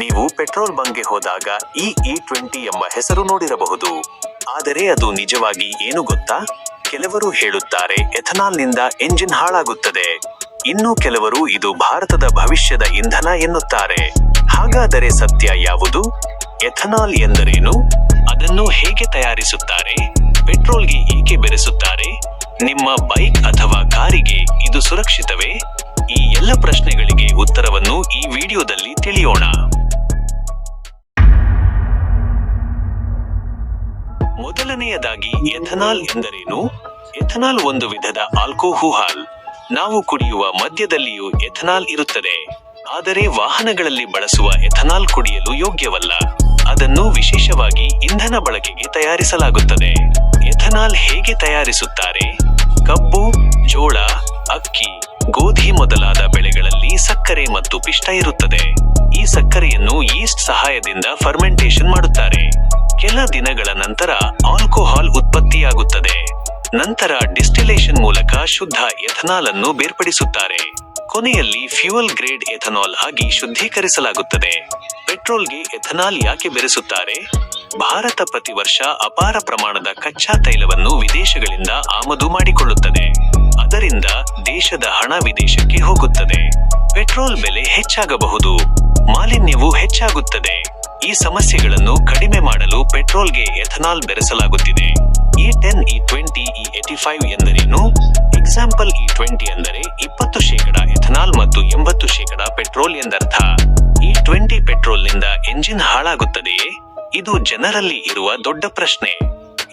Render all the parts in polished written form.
ನೀವು ಪೆಟ್ರೋಲ್ ಬಂಕ್ಗೆ ಹೋದಾಗ E20 ಎಂಬ ಹೆಸರು ನೋಡಿರಬಹುದು. ಆದರೆ ಅದು ನಿಜವಾಗಿ ಏನು ಗೊತ್ತಾ? ಕೆಲವರು ಹೇಳುತ್ತಾರೆ ಎಥನಾಲ್ನಿಂದ ಎಂಜಿನ್ ಹಾಳಾಗುತ್ತದೆ. ಇನ್ನು ಕೆಲವರು ಇದು ಭಾರತದ ಭವಿಷ್ಯದ ಇಂಧನ ಎನ್ನುತ್ತಾರೆ. ಹಾಗಾದರೆ ಸತ್ಯ ಯಾವುದು? ಎಥನಾಲ್ ಎಂದರೇನು? ಅದನ್ನು ಹೇಗೆ ತಯಾರಿಸುತ್ತಾರೆ? ಪೆಟ್ರೋಲ್ಗೆ ಏಕೆ ಬೆರೆಸುತ್ತಾರೆ? ನಿಮ್ಮ ಬೈಕ್ ಅಥವಾ ಕಾರಿಗೆ ಇದು ಸುರಕ್ಷಿತವೇ? ಈ ಎಲ್ಲ ಪ್ರಶ್ನೆಗಳಿಗೆ ಉತ್ತರವನ್ನು ಈ ವಿಡಿಯೋದಲ್ಲಿ ತಿಳಿಯೋಣ. ಮೊದಲನೆಯದಾಗಿ ಎಥನಾಲ್ ಎಂದರೇನು? ಎಥನಾಲ್ ಒಂದು ವಿಧದ ಆಲ್ಕೋಹಾಲ್. ನಾವು ಕುಡಿಯುವ ಮದ್ಯದಲ್ಲಿಯೂ ಎಥನಾಲ್ ಇರುತ್ತದೆ. ಆದರೆ ವಾಹನಗಳಲ್ಲಿ ಬಳಸುವ ಎಥನಾಲ್ ಕುಡಿಯಲು ಯೋಗ್ಯವಲ್ಲ. ಅದನ್ನು ವಿಶೇಷವಾಗಿ ಇಂಧನ ಬಳಕೆಗೆ ತಯಾರಿಸಲಾಗುತ್ತದೆ. ಎಥನಾಲ್ ಹೇಗೆ ತಯಾರಿಸುತ್ತಾರೆ? ಕಬ್ಬು, ಜೋಳ, ಅಕ್ಕಿ, ಗೋಧಿ ಮೊದಲಾದ ಬೆಳೆಗಳಲ್ಲಿ ಸಕ್ಕರೆ ಮತ್ತು ಪಿಷ್ಟ ಇರುತ್ತದೆ. ಈ ಸಕ್ಕರೆಯನ್ನು ಈಸ್ಟ್ ಸಹಾಯದಿಂದ ಫರ್ಮೆಂಟೇಷನ್ ಮಾಡುತ್ತಾರೆ. ಕೆಲ ದಿನಗಳ ನಂತರ ಆಲ್ಕೋಹಾಲ್ ಉತ್ಪತ್ತಿಯಾಗುತ್ತದೆ. ನಂತರ ಡಿಸ್ಟಿಲೇಷನ್ ಮೂಲಕ ಶುದ್ಧ ಎಥನಾಲ್ ಅನ್ನು ಬೇರ್ಪಡಿಸುತ್ತಾರೆ. ಕೊನೆಯಲ್ಲಿ ಫ್ಯೂಯಲ್ ಗ್ರೇಡ್ ಎಥನಾಲ್ ಆಗಿ ಶುದ್ಧೀಕರಿಸಲಾಗುತ್ತದೆ. ಪೆಟ್ರೋಲ್ಗೆ ಎಥನಾಲ್ ಯಾಕೆ ಬೆರೆಸುತ್ತಾರೆ? ಭಾರತ ಪ್ರತಿ ವರ್ಷ ಅಪಾರ ಪ್ರಮಾಣದ ಕಚ್ಚಾ ತೈಲವನ್ನು ವಿದೇಶಗಳಿಂದ ಆಮದು ಮಾಡಿಕೊಳ್ಳುತ್ತದೆ. ಅದರಿಂದ ದೇಶದ ಹಣ ವಿದೇಶಕ್ಕೆ ಹೋಗುತ್ತದೆ. ಪೆಟ್ರೋಲ್ ಬೆಲೆ ಹೆಚ್ಚಾಗಬಹುದು, ಮಾಲಿನ್ಯವು ಹೆಚ್ಚಾಗುತ್ತದೆ. ಈ ಸಮಸ್ಯೆಗಳನ್ನು ಕಡಿಮೆ ಮಾಡಲು ಪೆಟ್ರೋಲ್ಗೆ ಎಥನಾಲ್ ಬೆರೆಸಲಾಗುತ್ತಿದೆ. E10, E20, E85 ಎಂದರೇನು? ಎಕ್ಸಾಂಪಲ್ E20 ಅಂದರೆ 20% ಎಥನಾಲ್ ಮತ್ತು 80% ಪೆಟ್ರೋಲ್ ಎಂದರ್ಥ. E20 ಪೆಟ್ರೋಲ್ನಿಂದ engine ಹಾಳಾಗುತ್ತದೆಯೇ? ಇದು ಜನರಲ್ಲಿ ಇರುವ ದೊಡ್ಡ ಪ್ರಶ್ನೆ.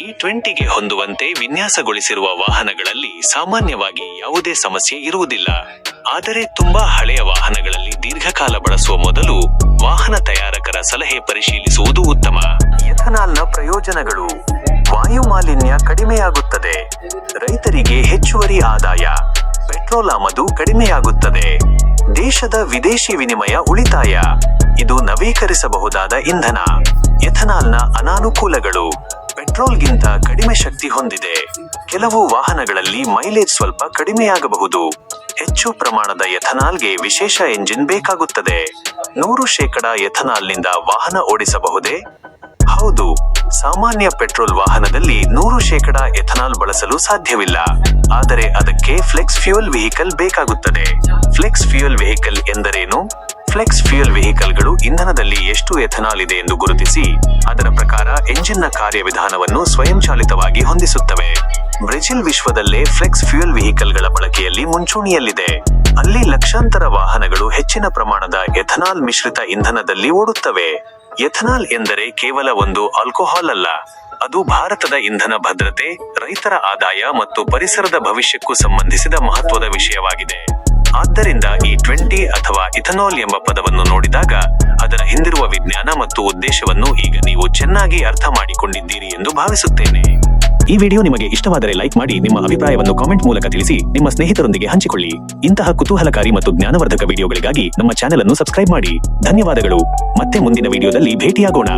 E20ಗೆ ಹೊಂದುವಂತೆ ವಿನ್ಯಾಸಗೊಳಿಸಿರುವ ವಾಹನಗಳಲ್ಲಿ ಸಾಮಾನ್ಯವಾಗಿ ಯಾವುದೇ ಸಮಸ್ಯೆ ಇರುವುದಿಲ್ಲ. ಆದರೆ ತುಂಬಾ ಹಳೆಯ ವಾಹನಗಳಲ್ಲಿ ದೀರ್ಘಕಾಲ ಬಳಸುವ ಮೊದಲು ವಾಹನ ತಯಾರಕರ ಸಲಹೆ ಪರಿಶೀಲಿಸುವುದು ಉತ್ತಮ. ಎಥನಾಲ್ನ ಪ್ರಯೋಜನಗಳು: ವಾಯು ಮಾಲಿನ್ಯ ಕಡಿಮೆಯಾಗುತ್ತದೆ. ರೈತರಿಗೆ ಹೆಚ್ಚುವರಿ ಆದಾಯ. ಪೆಟ್ರೋಲ್ ಆಮದು ಕಡಿಮೆಯಾಗುತ್ತದೆ. ದೇಶದ ವಿದೇಶಿ ವಿನಿಮಯ ಉಳಿತಾಯ. ಇದು ನವೀಕರಿಸಬಹುದಾದ ಇಂಧನ. ಎಥನಾಲ್ನ ಅನಾನುಕೂಲಗಳು: ಪೆಟ್ರೋಲ್ಗಿಂತ ಕಡಿಮೆ ಶಕ್ತಿ ಹೊಂದಿದೆ. ಕೆಲವು ವಾಹನಗಳಲ್ಲಿ ಮೈಲೇಜ್ ಸ್ವಲ್ಪ ಕಡಿಮೆಯಾಗಬಹುದು. ಹೆಚ್ಚು ಪ್ರಮಾಣದ ಎಥನಾಲ್ಗೆ ವಿಶೇಷ ಎಂಜಿನ್ ಬೇಕಾಗುತ್ತದೆ. 100% ಎಥನಾಲ್ನಿಂದ ವಾಹನ ಓಡಿಸಬಹುದೇ? ಹೌದು, ಸಾಮಾನ್ಯ ಪೆಟ್ರೋಲ್ ವಾಹನದಲ್ಲಿ 100% ಎಥನಾಲ್ ಬಳಸಲು ಸಾಧ್ಯವಿಲ್ಲ. ಆದರೆ ಅದಕ್ಕೆ ಫ್ಲೆಕ್ಸ್ ಫ್ಯೂಯಲ್ ವೆಹಿಕಲ್ ಬೇಕಾಗುತ್ತದೆ. ಫ್ಲೆಕ್ಸ್ ಫ್ಯೂಯಲ್ ವೆಹಿಕಲ್ ಎಂದರೇನು? ಫ್ಲೆಕ್ಸ್ ಫ್ಯೂಯಲ್ ವೆಹಿಕಲ್ಗಳು ಇಂಧನದಲ್ಲಿ ಎಷ್ಟು ಎಥನಾಲ್ ಇದೆ ಎಂದು ಗುರುತಿಸಿ ಅದರ ಪ್ರಕಾರ ಎಂಜಿನ್ನ ಕಾರ್ಯವಿಧಾನವನ್ನು ಸ್ವಯಂಚಾಲಿತವಾಗಿ ಹೊಂದಿಸುತ್ತವೆ. ಬ್ರೆಜಿಲ್ ವಿಶ್ವದಲ್ಲೇ ಫ್ಲೆಕ್ಸ್ ಫ್ಯೂಯಲ್ ವೆಹಿಕಲ್ಗಳ ಬಳಕೆಯಲ್ಲಿ ಮುಂಚೂಣಿಯಲ್ಲಿದೆ. ಅಲ್ಲಿ ಲಕ್ಷಾಂತರ ವಾಹನಗಳು ಹೆಚ್ಚಿನ ಪ್ರಮಾಣದ ಎಥನಾಲ್ ಮಿಶ್ರಿತ ಇಂಧನದಲ್ಲಿ ಓಡುತ್ತವೆ. ಎಥನಾಲ್ ಎಂದರೆ ಕೇವಲ ಒಂದು ಆಲ್ಕೋಹಾಲ್ ಅಲ್ಲ. ಅದು ಭಾರತದ ಇಂಧನ ಭದ್ರತೆ, ರೈತರ ಆದಾಯ ಮತ್ತು ಪರಿಸರದ ಭವಿಷ್ಯಕ್ಕೂ ಸಂಬಂಧಿಸಿದ ಮಹತ್ವದ ವಿಷಯವಾಗಿದೆ. ಆದ್ದರಿಂದ E20 ಅಥವಾ ಇಥನಾಲ್ ಎಂಬ ಪದವನ್ನು ನೋಡಿದಾಗ ಅದರ ಹಿಂದಿರುವ ವಿಜ್ಞಾನ ಮತ್ತು ಉದ್ದೇಶವನ್ನು ಈಗ ನೀವು ಚೆನ್ನಾಗಿ ಅರ್ಥ ಮಾಡಿಕೊಂಡಿದ್ದೀರಿ ಎಂದು ಭಾವಿಸುತ್ತೇನೆ. ಈ ವಿಡಿಯೋ ನಿಮಗೆ ಇಷ್ಟವಾದರೆ ಲೈಕ್ ಮಾಡಿ, ನಿಮ್ಮ ಅಭಿಪ್ರಾಯವನ್ನು ಕಾಮೆಂಟ್ ಮೂಲಕ ತಿಳಿಸಿ, ನಿಮ್ಮ ಸ್ನೇಹಿತರೊಂದಿಗೆ ಹಂಚಿಕೊಳ್ಳಿ. ಇಂತಹ ಕುತೂಹಲಕಾರಿ ಮತ್ತು ಜ್ಞಾನವರ್ಧಕ ವಿಡಿಯೋಗಳಿಗಾಗಿ ನಮ್ಮ ಚಾನೆಲ್ ಅನ್ನು ಸಬ್ಸ್ಕ್ರೈಬ್ ಮಾಡಿ. ಧನ್ಯವಾದಗಳು. ಮತ್ತೆ ಮುಂದಿನ ವಿಡಿಯೋದಲ್ಲಿ ಭೇಟಿಯಾಗೋಣ.